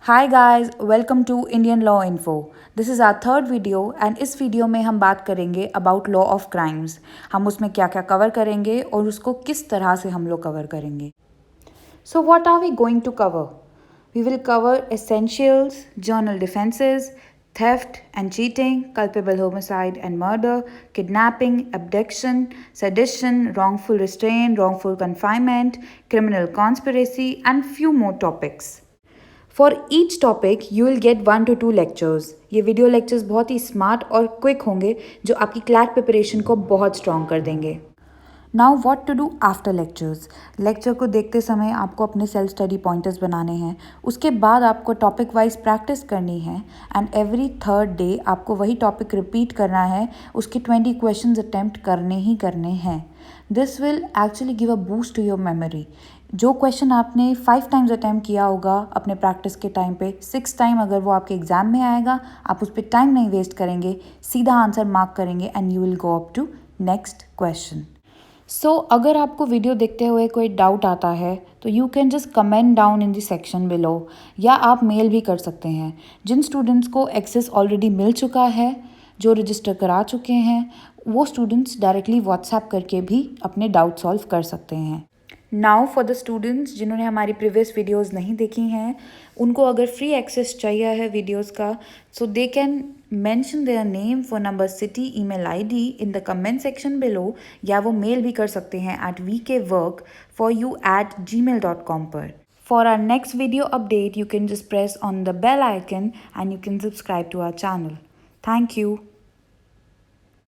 Hi guys, welcome to Indian Law Info. This is our third video and इस video में हम बात करेंगे about law of crimes. हम उसमें क्या क्या कवर करेंगे और उसको किस तरह से हम लोग कवर करेंगे. So what are we going to cover? We will cover essentials, journal defenses, theft and cheating, culpable homicide and murder, kidnapping, abduction, sedition, wrongful restraint, wrongful confinement, criminal conspiracy and few more topics. For each topic you will get 1 to 2 lectures. ये video lectures बहुत ही smart और quick होंगे जो आपकी CLAT preparation को बहुत strong कर देंगे. Now what to do after lectures. Lecture को देखते समय आपको अपने सेल्फ स्टडी पॉइंटर्स बनाने हैं. उसके बाद आपको टॉपिक वाइज प्रैक्टिस करनी है एंड एवरी थर्ड डे आपको वही टॉपिक रिपीट करना है. उसके 20 क्वेश्चंस अटैम्प्ट करने ही करने हैं. This will actually give a boost to your memory. जो क्वेश्चन आपने 5 टाइम्स अटैम्प्ट किया होगा अपने प्रैक्टिस के टाइम पे, 6 टाइम अगर वो आपके एग्जाम में आएगा, आप उस पर टाइम नहीं वेस्ट करेंगे, सीधा आंसर मार्क करेंगे and you will go up to next question. So अगर आपको वीडियो देखते हुए कोई डाउट आता है तो you can just comment down in the section below, या आप मेल भी कर सकते हैं. जिन स्टूडेंट्स को एक्सेस ऑलरेडी मिल चुका है, जो रजिस्टर करा चुके हैं, वो स्टूडेंट्स डायरेक्टली व्हाट्सएप करके भी अपने डाउट सॉल्व कर सकते हैं. नाउ फॉर द स्टूडेंट्स जिन्होंने हमारी प्रीवियस वीडियोस नहीं देखी हैं, उनको अगर फ्री एक्सेस चाहिए है वीडियोस का, so they can mention their name, phone number, city, email ID in the comment section below, या वो मेल भी कर सकते हैं at vkwork4you@gmail.com पर. For our next video update, you can just press on the bell icon and you can subscribe to our channel. Thank you.